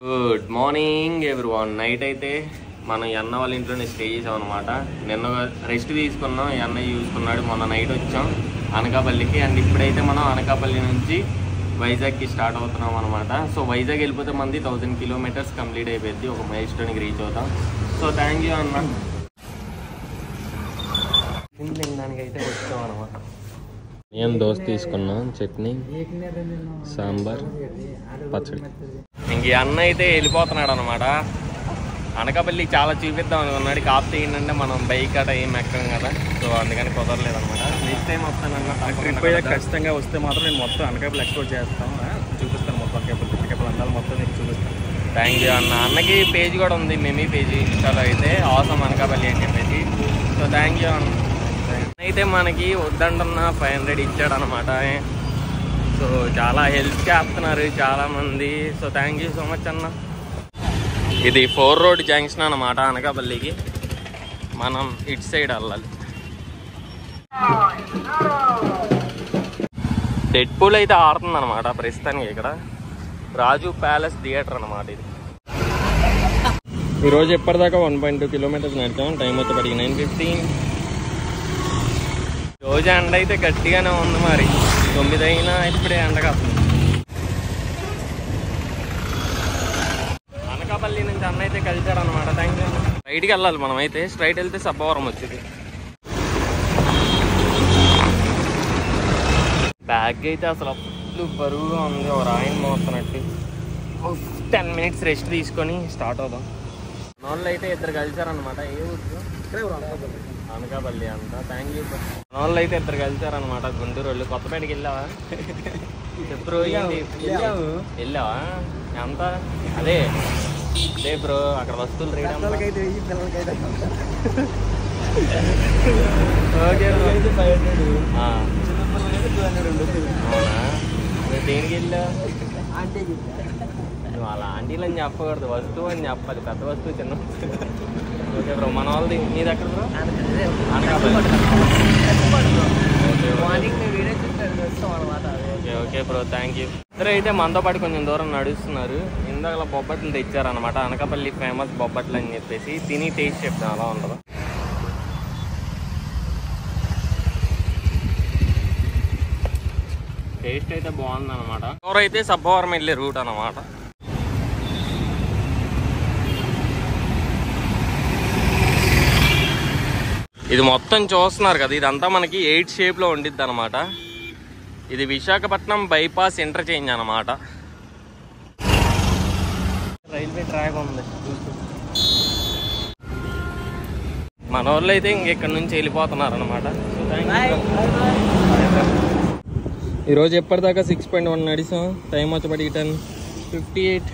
Good morning everyone. Night అయితే మనం అన్న వాళ్ళ ఇంట్లోనే స్టే చేసాం అనమాట. నిన్న రెస్ట్ తీసుకున్నాం, అన్న చూసుకున్నాడు. మొన్న నైట్ వచ్చాం అనకాపల్లికి. అండ్ ఇప్పుడైతే మనం అనకాపల్లి నుంచి వైజాగ్కి స్టార్ట్ అవుతున్నాం అనమాట. సో వైజాగ్ వెళ్ళిపోతే మంది 1000 కిలోమీటర్స్ కంప్లీట్ అయిపోయింది, ఒక మైల్ స్టోన్కి రీచ్ అవుతాం. సో థ్యాంక్ యూ అన్న. తినడానికి అయితే వచ్చాం అనమాట. ఏం దోశ తీసుకున్నాం, చట్నీ, సాంబార్, పచ్చడి. ఇంక అన్న అయితే వెళ్ళిపోతున్నాడు అనమాట. అనకాపల్లి చాలా చూపిద్దాం అనుకున్నాడు, కాకపోతే ఏంటంటే మనం బైక్ అట ఏం ఎక్కం కదా, సో అందుకని కుదరలేదు అనమాట. Next time వస్తానన్న. ట్రిప్ అయితే ఖచ్చితంగా వస్తే మాత్రం నేను మొత్తం అనకాపల్లి ఎక్స్ప్లోర్ చేస్తాను, చూపిస్తాను. మొత్తం అనకాపల్లి అందాలు మొత్తం నీకు చూపిస్తాను. థ్యాంక్ యూ అన్న. అన్నకి పేజ్ కూడా ఉంది, మేమీ పేజ్ ఇన్స్టాలో అయితే ఆసమ్ అనకాపల్లి అని చెప్పేసి. సో థ్యాంక్ యూ అన్న. అయితే మనకి వద్దంటున్న 500 ఇచ్చాడు అనమాట. సో చాలా హెల్ప్ చేస్తున్నారు చాలామంది. So thank you so much అన్న. ఇది 4 రోడ్ జంక్షన్ అనమాట. అనకాపల్లికి మనం ఇటు సైడ్ వెళ్ళాలి. డెడ్ పూల్ అయితే ఆడుతుంది అనమాట ప్రస్తుతానికి. ఇక్కడ రాజు ప్యాలెస్ థియేటర్ అనమాట ఇది. ఈరోజు ఎప్పటిదాకా 1.2 కిలోమీటర్స్ నడిచాం. టైం వచ్చేప్పటికి 9:15. రోజు ఎండ అయితే గట్టిగానే ఉంది, మరి 9 అయినా ఇప్పుడే ఎండ కాస్తుంది. అనకాపల్లి నుంచి అన్న అయితే కలిసారనమాట. Thank you. రైట్కి వెళ్ళాలి మనం అయితే. స్ట్రైట్ వెళ్తే సబ్బవరం వచ్చింది. బ్యాగ్ అయితే అసలు అప్పుడు బరువుగా ఉంది, ఒక రాయిని మోస్తున్నట్టు. 10 మినిట్స్ రెస్ట్ తీసుకొని స్టార్ట్ అవుదాం. వాళ్ళు అయితే ఇద్దరు కలిసారనమాట. ఏ ఊరు? అనకాపల్లి అంట. Thank you. వాళ్ళు అయితే ఇద్దరు కలిసారనమాట. గుంటూరు వాళ్ళు. కొత్తపేటకి వెళ్ళావా? బ్రో వెళ్ళావా? ఎంత? అదే బ్రో అక్కడ వస్తువులు రేట్ ఓకే. అవునా? దేనికి వెళ్ళావు? వాళ్ళ ఆంటీలు అని చెప్పకూడదు, వస్తువు అని చెప్పాలి. పెద్ద వస్తువు, చిన్న వస్తువు. Okay bro. మన వాళ్ళది మీది ఎక్కడ bro? Anakapalli. Okay okay bro, thank you. ఇద్దరు అయితే మనతో పాటు కొంచెం దూరం నడుస్తున్నారు. ఇందాక బొబ్బట్లు తెచ్చారనమాట. అనకాపల్లి ఫేమస్ బొబ్బట్లు అని చెప్పేసి. తిని టేస్ట్ చెప్తాను అలా ఉండదు. టేస్ట్ అయితే బాగుంది అనమాట. ఎవరైతే సబ్బవరం వెళ్ళే రూట్ అనమాట. ఇది మొత్తం చూస్తున్నారు కదా, ఇదంతా మనకి 8 షేప్లో ఉండిద్ది అనమాట. ఇది విశాఖపట్నం బైపాస్ ఇంటర్చేంజ్ అనమాట. రైల్వే ట్రాక్ ఉంది. మన వాళ్ళు అయితే ఇంకెక్కడి నుంచి వెళ్ళిపోతున్నారు అనమాట. ఈరోజు ఎప్పటిదాకా 6.1 నడిసాం. టైం వచ్చేప్పటికి 10:58.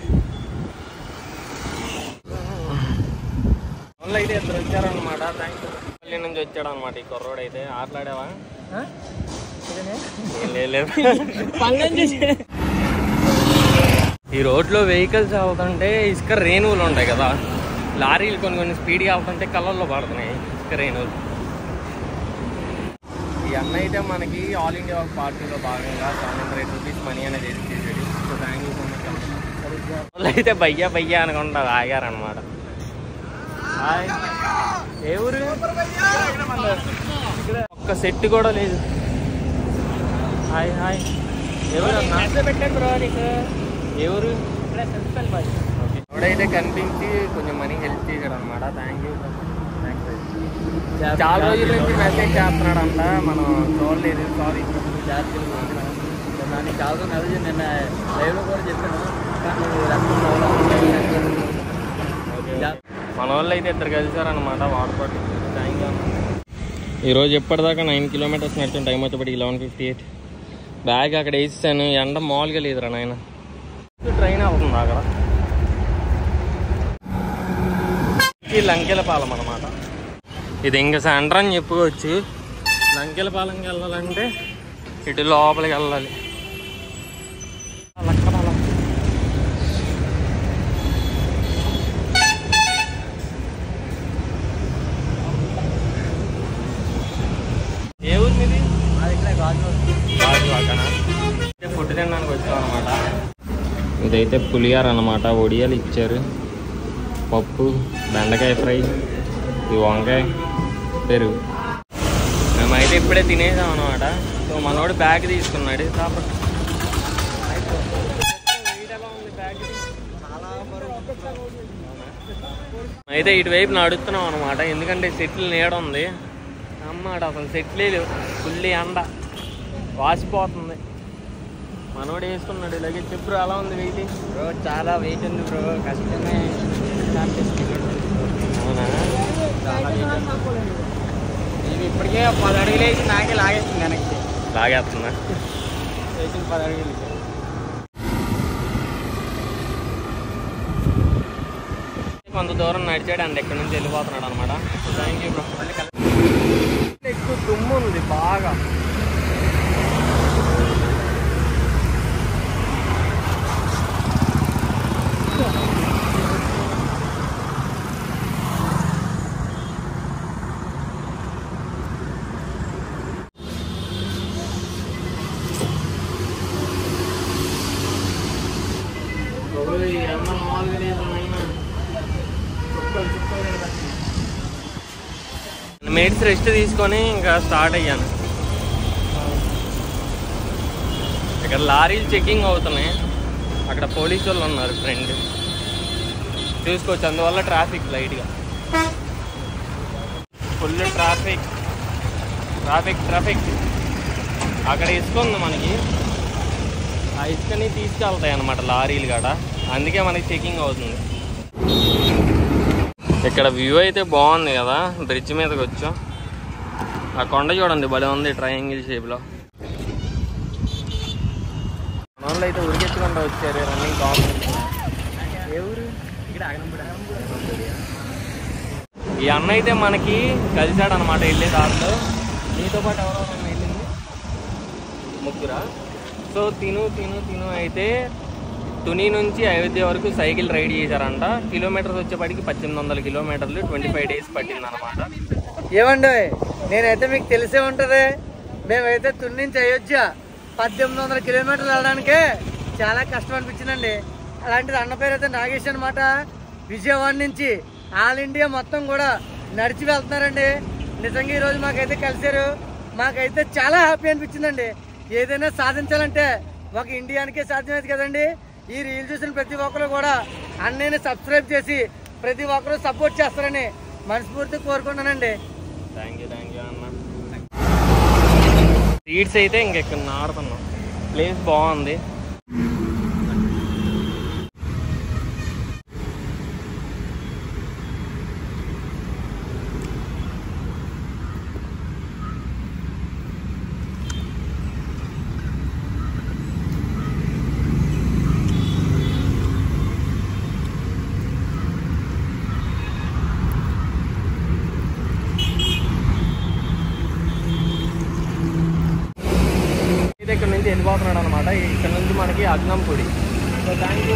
వాళ్ళు అయితే ఇద్దరు వచ్చారనమాట. Thank you. పల్లి నుంచి వచ్చాడు అనమాట ఈ కుర్రోడు అయితే. ఆటలాడావా? లేదు. ఈ రోడ్లో వెహికల్స్ వెళ్తుంటే ఇసుక రేణువులు ఉంటాయి కదా, లారీలు కొన్ని స్పీడ్గా వెళ్తుంటే కళ్ళల్లో పడుతున్నాయి ఇసుక రేణువులు. ఈ అన్న అయితే మనకి ఆల్ ఇండియా పార్టీలో భాగంగా 700 రూపీస్ మనీ అనేది చేసేది. So thank you so much. వాళ్ళు అయితే భయ్యా అనుకుంటా ఆగారనమాట. హాయ్. ఏ ఊరు? ఒక్క సెట్ కూడా లేదు. Hi hi. ఎవరు పెట్టాడు బ్రో నీకు? ఏ ఊరు? ఓకే. ఎవడైతే కనిపించి కొంచెం మనీ హెల్ప్ చేశాడు అనమాట. Thank you. చాలా రోజుల నుంచి మెసేజ్ చేస్తున్నాడు అంట, మనం చూడలేదు. సారీ. చాలా రోజులు నిన్న లైవ్లో కూడా చెప్పాను. మన వాళ్ళు అయితే ఇద్దరు కలిసారనమాట వాడపాటు. Thank you. ఈరోజు ఎప్పటిదాకా 9 కిలోమీటర్స్ నడిచాం. టైం వచ్చేప్పటికి 11:58. బ్యాగ్ అక్కడ వేసాను. ఎండ మామూలుగా లేదురా నాయన. ట్రైన్ అవుతుంది అక్కడ. ఈ లంకెలపాలెం అనమాట. ఇది ఇంకా సెంటర్ అని చెప్పుకోవచ్చు. లంకెలపాలెంకి వెళ్ళాలంటే ఇటు లోపలికి వెళ్ళాలి. ఏ ఊరు మీది? ఫుడ్ తినడానికి వచ్చాం అనమాట. ఇది ఇక్కడైతే పులిహార అన్నమాట, ఒడియాలు ఇచ్చారు, పప్పు, బెండకాయ ఫ్రై, ఈ వంకాయ, పెరుగు. మేమైతే ఇప్పుడే తినేసాం అనమాట. సో మనోడు బ్యాగ్ తీసుకున్నాడు. కాబట్టి అయితే ఇటువైపు నడుస్తున్నాం అనమాట, ఎందుకంటే సెట్లు నీడ ఉంది అన్నమాట. అసలు సెట్లే లేవు, ఫుల్లీ ఎండ వాసిపోతుంది. మనోడు వేసుకున్నాడు ఇలాగే. చెప్పు ఎలా ఉంది వెయిట్? బ్రో చాలా వెయిట్ ఉంది బ్రో, కష్టమే. అవునా? చాలా వెయిట్. ఇది ఇప్పటికే 10 అడుగులు వేసి నాకే లాగేస్తుంది వెనక్కి. లాగేస్తుందా? వేసిన 10 అడుగులు. కొంత దూరం నడిచాడు అండ్ ఎక్కడి నుంచి వెళ్ళిపోతున్నాడు అనమాట. Thank you bro. ఎక్కువ దుమ్ము ఉంది బాగా. మినిట్స్ రెస్ట్ తీసుకొని ఇంకా స్టార్ట్ అయ్యాను. ఇక్కడ లారీలు చెకింగ్ అవుతున్నాయి, అక్కడ పోలీసు వాళ్ళు ఉన్నారు ఫ్రెండ్, చూసుకోవచ్చు. అందువల్ల ట్రాఫిక్ లైట్గా ఫుల్ ట్రాఫిక్ ట్రాఫిక్ ట్రాఫిక్. అక్కడ ఇసుక ఉంది మనకి, ఆ ఇసుకని తీసుకెళ్తాయి అన్నమాట లారీలు కాడ, అందుకే మనకి చెకింగ్ అవుతుంది. ఇక్కడ వ్యూ అయితే బాగుంది కదా, బ్రిడ్జ్ మీదకి వచ్చాం. ఆ కొండ చూడండి భలే ఉంది, ట్రయాంగిల్ షేప్లో. మనోళ్ళు అయితే ఉరికెత్తుకుంటూ వచ్చారు రన్నింగ్ టాప్. ఏ ఊరు? ఇక్కడ ఈ అన్న అయితే మనకి కలిసాడు అనమాట వెళ్ళే దాంట్లో. మీతో పాటు ఎవరెవరు వెళ్ళింది? ముగ్గురా? సో తిను అయితే తుని నుంచి అయోధ్య వరకు సైకిల్ రైడ్ చేశారంట. కిలోమీటర్స్ వచ్చేప్పటికి 1800 కిలోమీటర్లు, 25 days పట్టింది అనమాట. ఏమండి, నేనైతే మీకు తెలిసే ఉంటది, మేమైతే తుని నుంచి అయోధ్య 1800 కిలోమీటర్లు వెళ్ళడానికే చాలా కష్టం అనిపించిందండి. అలాంటిది అన్న పేరు అయితే నాగేష్ అనమాట. విజయవాడ నుంచి ఆల్ ఇండియా మొత్తం కూడా నడిచి వెళ్తున్నారండి. నిజంగా ఈరోజు మాకైతే కలిసారు, మాకైతే చాలా హ్యాపీ అనిపించిందండి. ఏదైనా సాధించాలంటే ఒక ఇండియానికే సాధ్యమైంది కదండి. ఈ రీల్ చూసిన ప్రతి ఒక్కరు కూడా అన్నయ్యని సబ్స్క్రైబ్ చేసి ప్రతి ఒక్కరు సపోర్ట్ చేస్తారని మనస్ఫూర్తిగా కోరుకుంటానండి. థ్యాంక్ యూ అన్న. సీట్స్ అయితే ఇంకెక్కడ ఆడుతున్నాం, ప్లేస్ బాగుంది. ఇక్కడ నుంచి వెళ్ళిపోతున్నాడు అనమాట. ఇక్కడ నుంచి మనకి అగ్నంపొడి. So thank you.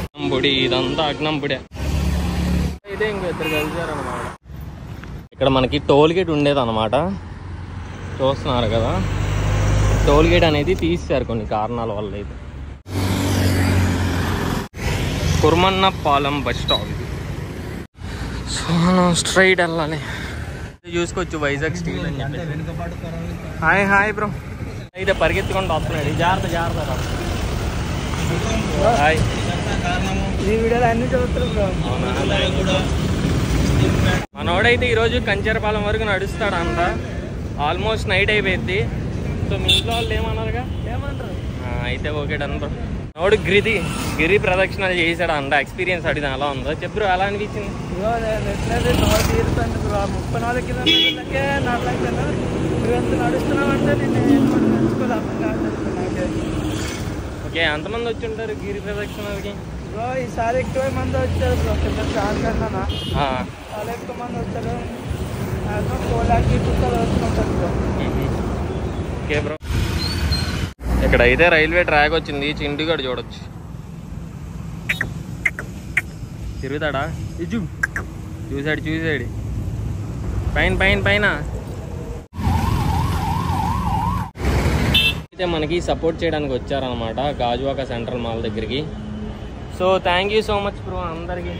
అగ్నంపొడి ఇదంతా అగ్నంపొడి అయితే ఇంకో ఇద్దరు కలిసారనమాట. ఇక్కడ మనకి టోల్ గేట్ ఉండేది అనమాట, చూస్తున్నారు కదా. టోల్ గేట్ అనేది తీసేశారు కొన్ని కారణాల వల్ల. అయితే కుర్మన్నపాలెం బస్ స్టాప్. సో మనం స్ట్రైట్ వెళ్ళాలి. చూసుకోవచ్చు వైజాగ్ స్టీల్ అని చెప్పేసి. Hi bro. అయితే పరిగెత్తుకుంటూ వస్తున్నాడు, జాగ్రత్త. హాయ్. ఈ వీడియోలో అన్ని చూస్తారు. మనోడైతే ఈరోజు కంచరపాలెం వరకు నడుస్తాడంట. ఆల్మోస్ట్ నైట్ అయిపోయింది. సో మీ ఇంట్లో వాళ్ళు ఏమన్నారుగా? ఏమంటారు? అయితే ఓకే డన్ బ్రో. మనోడు గిరి ప్రదక్షిణలు చేశాడు అంట. ఎక్స్పీరియన్స్ అడిగిన ఎలా ఉందో చెప్పు, ఎలా అనిపించింది? 34 కిలోమీటర్లకే నడలేకపోయినా నువ్వు నడుస్తున్నావంటే ఓకే, ఎంతమంది వచ్చి ఉంటారు గిరి ప్రదక్షిణలకి? బ్రో ఈసారి ఎక్కువ మంది వచ్చారు బ్రో, కింద కన్నా చాలా ఎక్కువ మంది వచ్చారు. 4 lakhs వస్తుంటారు బ్రో. Okay bro. ఇక్కడైతే రైల్వే ట్రాక్ వచ్చింది, చింటిగాడు చూడొచ్చు. తిరుగుతాడా? చూసాడు పైన అయితే మనకి సపోర్ట్ చేయడానికి వచ్చారనమాట గాజువాక సెంట్రల్ మాల్ దగ్గరికి. So thank you so much bro అందరికి.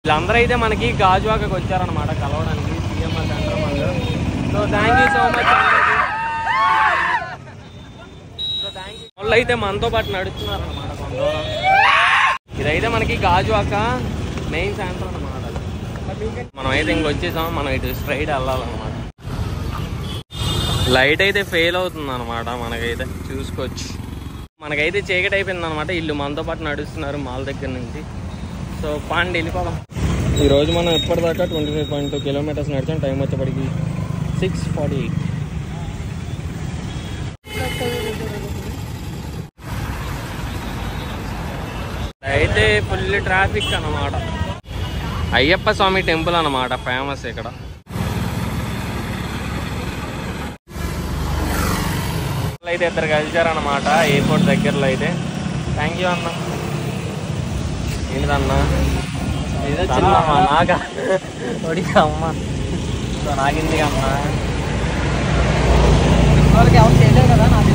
వీళ్ళందరూ అయితే మనకి గాజువాకకి వచ్చారనమాట కలవడానికి సిఎంఆర్ సెంటర్ వాళ్ళు. So thank you so much. So thank you. వాళ్ళు అయితే మనతో పాటు నడుస్తున్నారు అనమాట కొంత దూరం. ఇదైతే మనకి గాజువాక మెయిన్ సెంటర్ అనమాట. మనం అయితే ఇంకొచ్చేసాం. మనం ఇటు స్ట్రైట్ వెళ్ళాలన్నమాట. లైట్ అయితే ఫెయిల్ అవుతుంది అనమాట. మనకైతే చూసుకోవచ్చు. మనకైతే చీకటి అయిపోయింది అనమాట. ఇల్లు మనతో పాటు నడుస్తున్నారు మాల్ దగ్గర నుంచి. సో పాండి వెళ్ళిపోదాం. ఈరోజు మనం ఎప్పటిదాకా 25.2 కిలోమీటర్స్ నడిచాం. టైం వచ్చేప్పటికి 6:48. అయితే ఫుల్ ట్రాఫిక్ అన్నమాట. అయ్యప్ప స్వామి టెంపుల్ అన్నమాట ఫేమస్ ఇక్కడ. అయితే ఇద్దరు కలిసారనమాట ఎయిర్పోర్ట్ దగ్గరలో అయితే. థ్యాంక్ యూ అన్న. ఏంటిదన్నా ఏదో చిన్నమ్మా నాగా ఒడిగా అమ్మ నాగింది అమ్మ. వాళ్ళకి ఎవరు చేయలేదు కదా నాకు.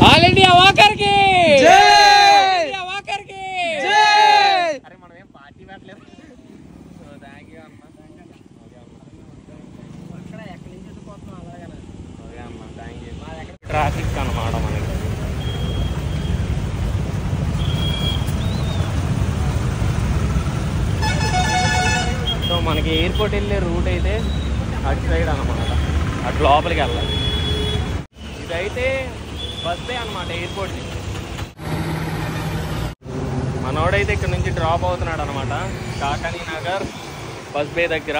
ఆల్ ఇండియా వాకర్కి అరే మనం ఏం పార్టీ పెట్టలేదు. సో థ్యాంక్ యూ అన్న. ఇక్కడ ఎక్కడి నుంచి వెళ్ళిపోతున్నాం అలాగే. ఓకే అన్న థ్యాంక్ యూ. ట్రాఫిక్ అన్నమాట మనకి. సో మనకి ఎయిర్పోర్ట్ వెళ్ళే రూట్ అయితే అటు సైడ్ అన్నమాట. అటు లోపలికి వెళ్ళాలి. ఇదైతే బస్ బే అనమాట ఎయిర్పోర్ట్కి. మనోడైతే ఇక్కడ నుంచి డ్రాప్ అవుతున్నాడు అనమాట కాకానీ నగర్ బస్ బే దగ్గర.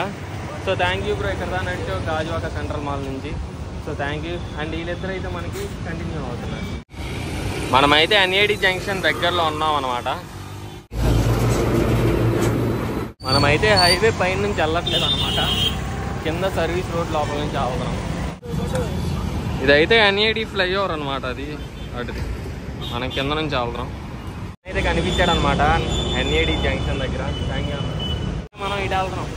So thank you bro. ఇక్కడ దా నడిచో గాజువాక సెంట్రల్ మాల్ నుంచి. So thank you. అండ్ వీళ్ళిద్దరు అయితే మనకి కంటిన్యూ అవుతున్నారు. మనమైతే ఎన్ఏడి జంక్షన్ దగ్గరలో ఉన్నాం అనమాట. మనమైతే హైవే పైన నుంచి వెళ్ళట్లేదు అనమాట. కింద సర్వీస్ రోడ్ లోపల నుంచి వెళ్తున్నాం. ఇదైతే ఎన్ఏడి ఫ్లైఓవర్ అనమాట. అది అటుది మనం కింద నుంచి వెళ్తున్నాం. అయితే కనిపించాడు అనమాట ఎన్ఏడి జంక్షన్ దగ్గర. Thank you. మనం ఇటు వెళ్తున్నాం.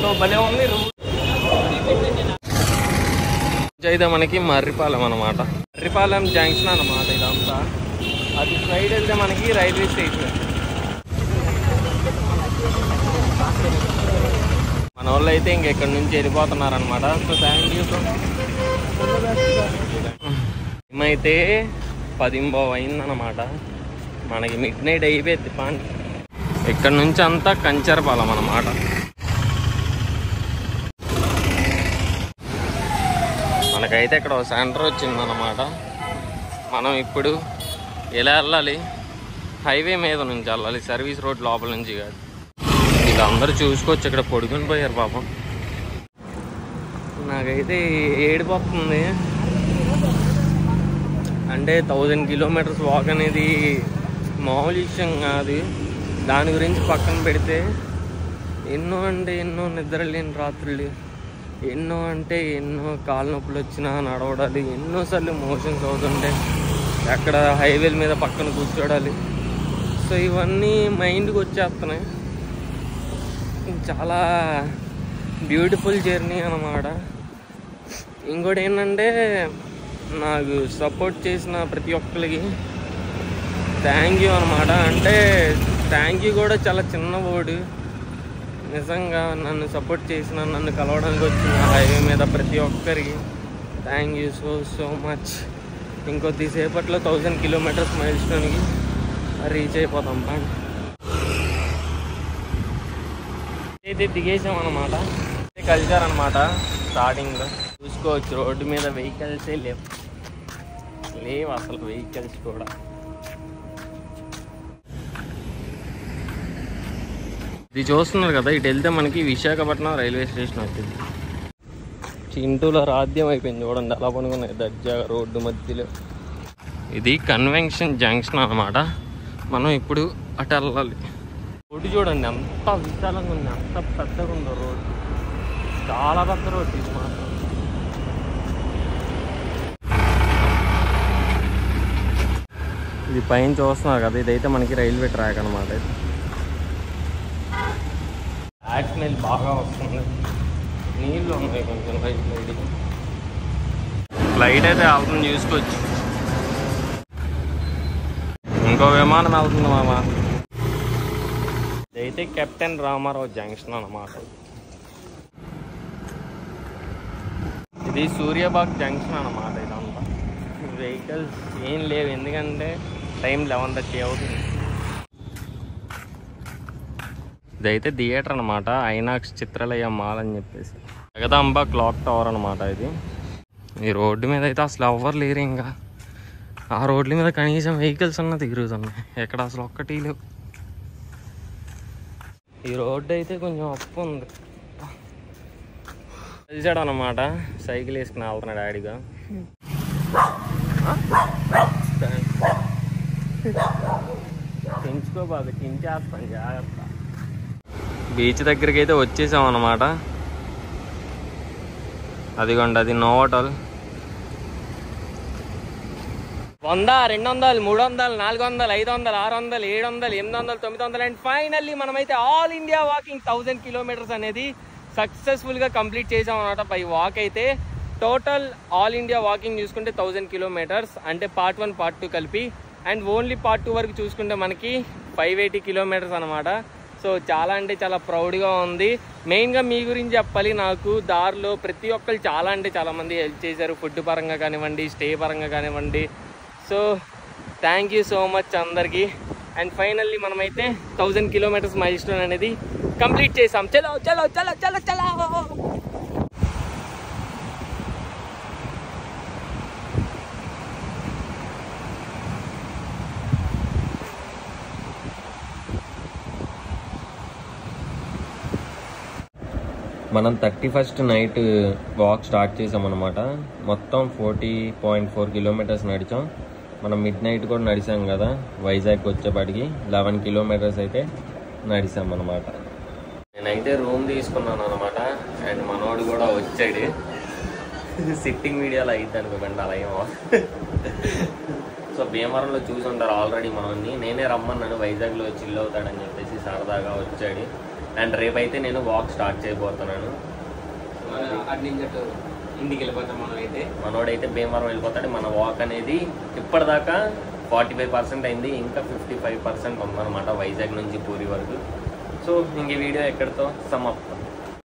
సో భలే ఉంది. అయితే మనకి మర్రిపాలెం అనమాట. మర్రిపాలెం జంక్షన్ అనమాట ఇదంతా. అది సైడ్ వెళ్తే మనకి రైల్వే స్టేషన్. మన వాళ్ళు అయితే ఇంకెక్కడి నుంచి వెళ్ళిపోతున్నారు అనమాట. So thank you. మేమైతే 10:15 అయిందనమాట. మనకి మిడ్ నైట్ అయిపోయింది పాండి. ఇక్కడ నుంచి అంతా కంచరపాలెం అనమాట. మనకైతే ఇక్కడ ఒక సెంటర్ వచ్చిందనమాట. మనం ఇప్పుడు ఎలా వెళ్ళాలి? హైవే మీద నుంచి వెళ్ళాలి, సర్వీస్ రోడ్ లోపల నుంచి కాదు. ఇలా అందరూ చూసుకోవచ్చు. ఇక్కడ పొడుగుని పోయారు పాపం. నాకైతే ఏడిపోతుంది. అంటే 1000 కిలోమీటర్స్ వాక్ అనేది మామూలు విషయం కాదు. దాని గురించి పక్కన పెడితే ఎన్నో అంటే ఎన్నో నిద్రలేని రాత్రులు, ఎన్నో అంటే ఎన్నో కాళ్ళ నొప్పులు వచ్చినా నడవడాలి, ఎన్నోసార్లు మోషన్స్ అవుతుంటే అక్కడ హైవేల మీద పక్కన కూర్చోడాలి. సో ఇవన్నీ మైండ్కి వచ్చేస్తున్నాయి. చాలా బ్యూటిఫుల్ జర్నీ అన్నమాట. ఇంకోటి ఏంటంటే నాకు సపోర్ట్ చేసిన ప్రతి ఒక్కరికి థ్యాంక్ యూ అనమాట. అంటే థ్యాంక్ యూ కూడా చాలా చిన్న వర్డ్. నిజంగా నన్ను సపోర్ట్ చేసిన, నన్ను కలవడానికి వచ్చిన హైవే మీద ప్రతి ఒక్కరికి థ్యాంక్ యూ సో మచ్. ఇంకొద్దిసేపట్లో 1000 కిలోమీటర్స్ మైల్ స్టోన్కి రీచ్ అయిపోతాం. అయితే దిగేసాం అనమాట. కలిసారనమాట స్టార్టింగ్లో. చూసుకోవచ్చు రోడ్డు మీద వెహికల్సే లేవు అసలు, వెహికల్స్ కూడా. ఇది చూస్తున్నారు కదా, ఇటు వెళ్తే మనకి విశాఖపట్నం రైల్వే స్టేషన్ వచ్చింది. చింటూలో రాజ్యం అయిపోయింది చూడండి, అలా పనుకున్నాయి దర్జాగా రోడ్డు మధ్యలో. ఇది కన్వెన్షన్ జంక్షన్ అనమాట. మనం ఇప్పుడు అటు వెళ్ళాలి. రోడ్డు చూడండి ఎంత విశాలంగా ఉంది, అంత పెద్దగా ఉందో రోడ్డు. చాలా పెద్ద రోడ్డు ఇది మాత్రం. ఇది పైన చూస్తున్నారు కదా, ఇదైతే మనకి రైల్వే ట్రాక్ అనమాట. బ్యాక్ స్మెల్ బాగా వస్తుంది, నీళ్ళు ఉన్నాయి కొంచెం లైట్. ఫ్లైట్ అయితే వెళ్తుంది చూసుకోవచ్చు. ఇంకో విమానం వెళ్తుంది మామ. ఇదైతే కెప్టెన్ రామారావు జంక్షన్ అన్నమాట. ఇది సూర్యాబాగ్ జంక్షన్ అన్నమాట. ఇదంతా వెహికల్స్ ఏం లేవు, ఎందుకంటే టైం 11:30 అవుతుంది. ఇదైతే థియేటర్ అనమాట, ఐనాక్స్ చిత్రాలయ మాల్ అని చెప్పేసి. జగదాంబ క్లాక్ టవర్ అనమాట ఇది. ఈ రోడ్డు మీద అయితే అసలు ఎవ్వరు లేరు. ఇంకా ఆ రోడ్ల మీద కనీసం వెహికల్స్ అన్న తిరుగుతున్నాయి, ఎక్కడ అసలు ఒక్కటి లేవు. ఈ రోడ్డు అయితే కొంచెం అప్పు ఉంది. కలిసాడు అనమాట, సైకిల్ వేసుకుని వెళ్తున్నాడు డాడీగా. పెంచుకో బాగా, తించేస్తాను జాగ్రత్త. బీచ్ దగ్గరికి అయితే వచ్చేసాం అన్నమాట. అదిగోండి, అది నోవోటల్. 100, 200, 300, 400, 500, 600, 700, 800, 900 అండ్ ఫైనల్లీ మనమైతే ఆల్ ఇండియా వాకింగ్ 1000 కిలోమీటర్స్ అనేది సక్సెస్ఫుల్గా కంప్లీట్ చేసాం అనమాట. పై వాక్ అయితే టోటల్ ఆల్ ఇండియా వాకింగ్ చూసుకుంటే 1000 కిలోమీటర్స్, అంటే పార్ట్ 1 పార్ట్ 2 కలిపి. అండ్ ఓన్లీ పార్ట్ 2 వరకు చూసుకుంటే మనకి 580 కిలోమీటర్స్ అనమాట. సో చాలా అంటే చాలా ప్రౌడ్గా ఉంది. మెయిన్గా మీ గురించి చెప్పాలి, నాకు దారిలో ప్రతి ఒక్కరు చాలా అంటే చాలామంది హెల్ప్ చేశారు, ఫుడ్ పరంగా కానివ్వండి, స్టే పరంగా కానివ్వండి. So thank you so much అందరికీ. అండ్ ఫైనల్లీ మనమైతే 1000 కిలోమీటర్స్ మైల్ స్టోన్ అనేది కంప్లీట్ చేసాం. చలో చలో చలో చలో చలో. మనం 31st నైట్ వాక్ స్టార్ట్ చేసామన్నమాట. మొత్తం 40.4 కిలోమీటర్స్ నడిచాం. మనం మిడ్ నైట్ కూడా నడిచాం కదా, వైజాగ్ వచ్చేపాటికి 11 కిలోమీటర్స్ అయితే నడిచామన్నమాట. నేనైతే రూమ్ తీసుకున్నాను అనమాట. అండ్ మనోడు కూడా వచ్చాడు. సిట్టింగ్ వీడియోలో అయితే అనుకోకండి అలా ఏమో. సో భీమవరంలో చూసి ఉంటారు ఆల్రెడీ మనల్ని. నేనే రమ్మన్నాను, వైజాగ్లో చిల్ అవుతాడని చెప్పేసి సరదాగా వచ్చాడు. అండ్ రేపైతే నేను వాక్ స్టార్ట్ చేయబోతున్నాను. ఇంటికి వెళ్ళిపోతాం మనోడైతే భీమవరం వెళ్ళిపోతాడు. మన వాక్ అనేది ఇప్పటిదాకా 45% అయింది, ఇంకా 55% ఉందన్నమాట వైజాగ్ నుంచి పూరి వరకు. సో ఇంక వీడియో ఎక్కడితో సమాప్తం.